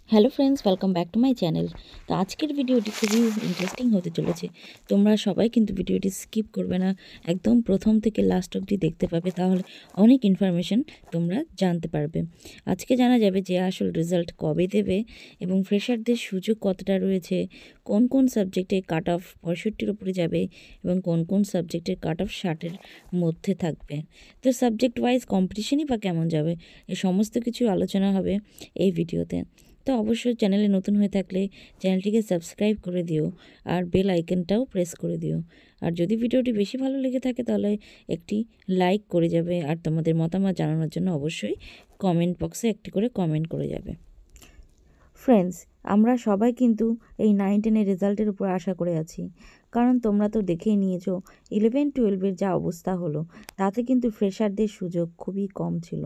Hello friends, welcome back to my channel. তো আজকের ভিডিওটি খুবই ইন্টারেস্টিং হতে চলেছে। তোমরা সবাই কিন্তু ভিডিওটি স্কিপ করবে না, একদম প্রথম থেকে লাস্ট অবধি দেখতে পাবে, তাহলে অনেক ইনফরমেশন তোমরা জানতে পারবে। আজকে জানা যাবে যে আসল রেজাল্ট কবে দেবে এবং ফ্রেশারদের সুযোগ কতটা রয়েছে, কোন কোন সাবজেক্টে কাট অফ 65-র উপরে যাবে এবং কোন কোন সাবজেক্টের কাট অফ 60-এর মধ্যে থাকবে। তো সাবজেক্ট ওয়াইজ কম্পিটিশনই বা কেমন যাবে, এই সমস্ত কিছু আলোচনা হবে এই ভিডিওতে। তো অবশ্যই চ্যানেলে নতুন হয়ে থাকলে চ্যানেলটিকে সাবস্ক্রাইব করে দিও আর বেল আইকনটাও প্রেস করে দিও। আর যদি ভিডিওটি বেশি ভালো লেগে থাকে তাহলে একটি লাইক করে যাবে, আর তোমাদের মতামত জানানোর জন্য অবশ্যই কমেন্ট বক্সে একটি করে কমেন্ট করে যাবে। ফ্রেন্ডস, আমরা সবাই কিন্তু এই 9-10-এর রেজাল্টের উপর আশা করে আছি, কারণ তোমরা তো দেখেই নিয়েছো 11-12-এর যা অবস্থা হলো, তাতে কিন্তু ফ্রেশারদের সুযোগ খুবই কম ছিল।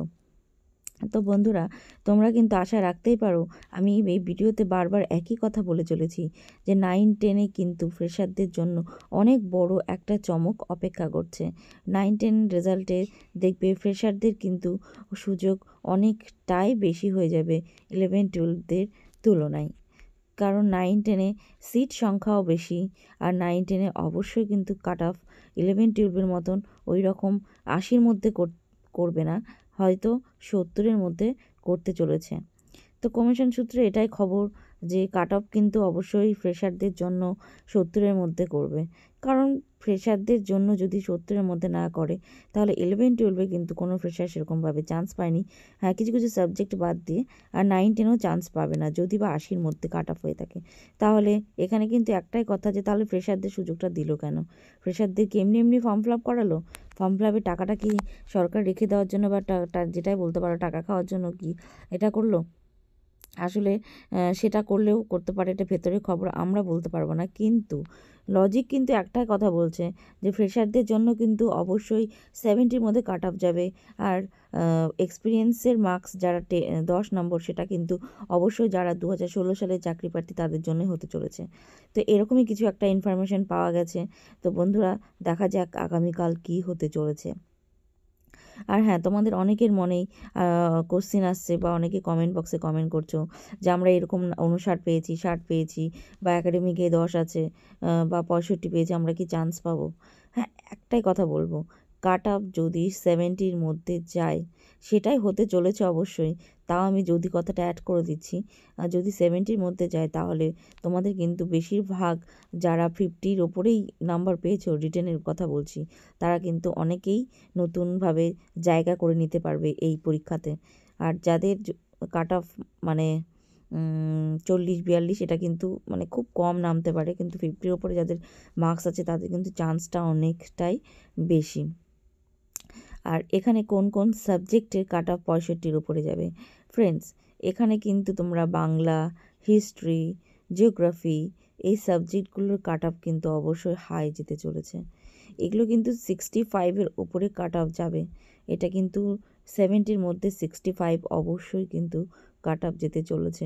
তো বন্ধুরা, তোমরা কিন্তু আশা রাখতেই পারো, আমি এই ভিডিওতে বারবার একই কথা বলে চলেছি যে 9-10-এ কিন্তু ফ্রেশারদের জন্য অনেক বড় একটা চমক অপেক্ষা করছে। 9-10 রেজাল্টে দেখবে ফ্রেশারদের কিন্তু সুযোগ অনেকটাই বেশি হয়ে যাবে 11-12দের তুলনায়, কারণ 9-10-এ সিট সংখ্যাও বেশি। আর 9-10-এ অবশ্যই কিন্তু কাট অফ 11-12-এর মতন ওই রকম 80-র মধ্যে করবে না, হয়তো 70-এর মধ্যে করতে চলেছে। তো কমিশন সূত্রে এটাই খবর যে কাট অফ কিন্তু অবশ্যই ফ্রেশারদের জন্য 70-এর মধ্যে করবে, কারণ ফ্রেশারদের জন্য যদি 70-এর মধ্যে না করে তাহলে 11-12-এ কিন্তু কোনো ফ্রেশার সেরকমভাবে চান্স পায়নি, হ্যাঁ কিছু কিছু সাবজেক্ট বাদ দিয়ে। আর 9-10-ও চান্স পাবে না যদি বা 80-র মধ্যে কাট অফ হয়ে থাকে। তাহলে এখানে কিন্তু একটাই কথা, যে তাহলে ফ্রেশারদের সুযোগটা দিল কেন? ফ্রেশারদেরকে এমনি এমনি ফর্ম ফিল আপ করালো? ফর্ম ফিল আপের টাকাটা কি সরকার রেখে দেওয়ার জন্য বা যেটাই বলতে পারো টাকা খাওয়ার জন্য কি এটা করলো? আসলে সেটা করলেও করতে পারে, এটা ভেতরের খবর, আমরা বলতে পারবো না। কিন্তু লজিক কিন্তু একটাই কথা বলছে যে ফ্রেশারদের জন্য কিন্তু অবশ্যই 70-র মধ্যে কাট অফ যাবে। আর এক্সপিরিয়েন্সের মার্কস যারা 10 নম্বর, সেটা কিন্তু অবশ্যই যারা 2016 সালের চাকরি প্রার্থী তাদের জন্যই হতে চলেছে। তো এরকমই কিছু একটা ইনফরমেশন পাওয়া গেছে। তো বন্ধুরা, দেখা যাক আগামীকাল কী হতে চলেছে। আর হ্যাঁ, তোমাদের অনেকের মনেই কোশ্চেন আসছে বা অনেকে কমেন্ট বক্সে কমেন্ট করছো যে আমরা এরকম 59 পেয়েছি, 60 পেয়েছি, বা একাডেমিকে 10 আছে, বা 65 পেয়েছি, আমরা কি চান্স পাবো? হ্যাঁ, একটাই কথা বলবো, কাট অফ যদি 70-র মধ্যে যায়, সেটাই হতে চলেছে অবশ্যই। তাও আমি যদি কথাটা অ্যাড করে দিচ্ছি, যদি 70-র মধ্যে যায় তাহলে তোমাদের কিন্তু বেশিরভাগ যারা 50-র ওপরেই নাম্বার পেয়েছো, রিটেনের কথা বলছি, তারা কিন্তু অনেকেই নতুনভাবে জায়গা করে নিতে পারবে এই পরীক্ষাতে। আর যাদের কাট অফ মানে 40-42, এটা কিন্তু মানে খুব কম নামতে পারে, কিন্তু 50-র ওপরে যাদের মার্কস আছে তাদের কিন্তু চান্সটা অনেকটাই বেশি। আর এখানে কোন কোন সাবজেক্টের কাট অফ 65-র উপরে যাবে? ফ্রেন্ডস, এখানে কিন্তু তোমরা বাংলা, হিস্ট্রি, জিওগ্রাফি, এই সাবজেক্টগুলোর কাট অফ কিন্তু অবশ্যই হাই যেতে চলেছে। এগুলো কিন্তু 65-এর উপরে কাট অফ যাবে। এটা কিন্তু 70-র মধ্যে 65 অবশ্যই কিন্তু কাট অফ যেতে চলেছে।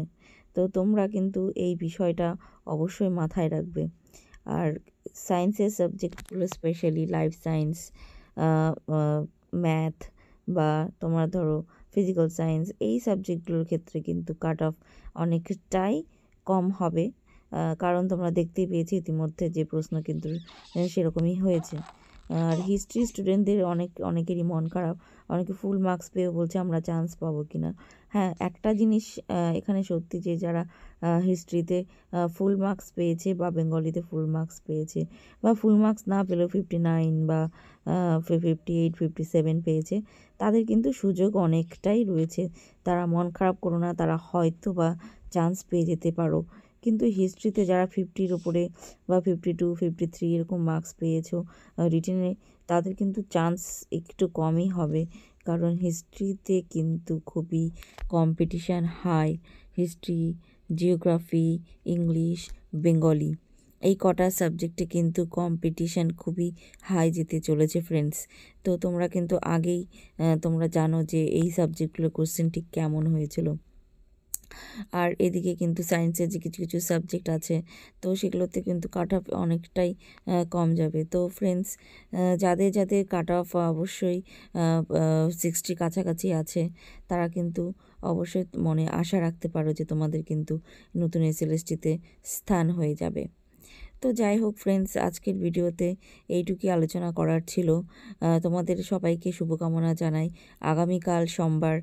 তো তোমরা কিন্তু এই বিষয়টা অবশ্যই মাথায় রাখবে। আর সায়েন্সের সাবজেক্টগুলো, স্পেশালি লাইফ সায়েন্স, ম্যাথ, বা তোমরা ধরো ফিজিক্যাল সায়েন্স, এই সাবজেক্টগুলোর ক্ষেত্রে কিন্তু কাট অফ অনেকটাই কম হবে, কারণ তোমরা দেখতেই পেয়েছি ইতিমধ্যে যে প্রশ্ন কিন্তু সেরকমই হয়েছে। আর হিস্ট্রি স্টুডেন্টদের অনেকেরই মন খারাপ, অনেকে ফুল মার্কস পেয়েও বলছে আমরা চান্স পাবো কি না। হ্যাঁ, একটা জিনিস এখানে সত্যি, যে যারা হিস্ট্রিতে ফুল মার্কস পেয়েছে বা বেঙ্গলিতে ফুল মার্কস পেয়েছে, বা ফুল মার্কস না পেলেও 59 বা 58, 57 পেয়েছে, তাদের কিন্তু সুযোগ অনেকটাই রয়েছে। তারা মন খারাপ করো না, তারা হয়তো বা চান্স পেয়ে যেতে পারো। কিন্তু হিস্ট্রিতে যারা 50-র উপরে বা 52, 53 এরকম মার্কস পেয়েছো রিটেনে, তাদের কিন্তু চান্স একটু কমই হবে, কারণ হিস্ট্রিতে কিন্তু খুবই competition high. History, geography, English, Bengali, এই কটা সাবজেক্টে কিন্তু কম্পিটিশান খুবই হাই যেতে চলেছে ফ্রেন্ডস। তো তোমরা কিন্তু আগেই তোমরা জানো যে এই সাবজেক্টগুলোর কোশ্চেন ঠিক কেমন হয়েছিল। আর এদিকে কিন্তু সায়েন্সের যে কিছু কিছু সাবজেক্ট আছে, তো সেগুলোতে কিন্তু কাট অফ অনেকটাই কম যাবে। তো ফ্রেন্ডস, যাদের যাদের কাট অফ অবশ্যই 60 কাছাকাছি আছে, তারা কিন্তু অবশ্যই মনে আশা রাখতে পারো যে তোমাদের কিন্তু নতুন এসএলএসটিতে স্থান হয়ে যাবে। তো যাই হোক ফ্রেন্ডস, আজকের ভিডিওতে এইটুকুই আলোচনা করার ছিল। তোমাদের সবাইকে শুভকামনা জানাই। আগামীকাল সোমবার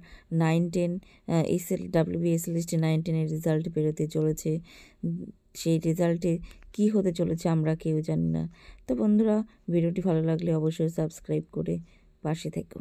9-10 WBSLST 9-10-এর রেজাল্ট বেরোতে চলেছে। সেই রেজাল্টে কি হতে চলেছে আমরা কেউ জানি না। তো বন্ধুরা, ভিডিওটি ভালো লাগলে অবশ্যই সাবস্ক্রাইব করে পাশে থেকো।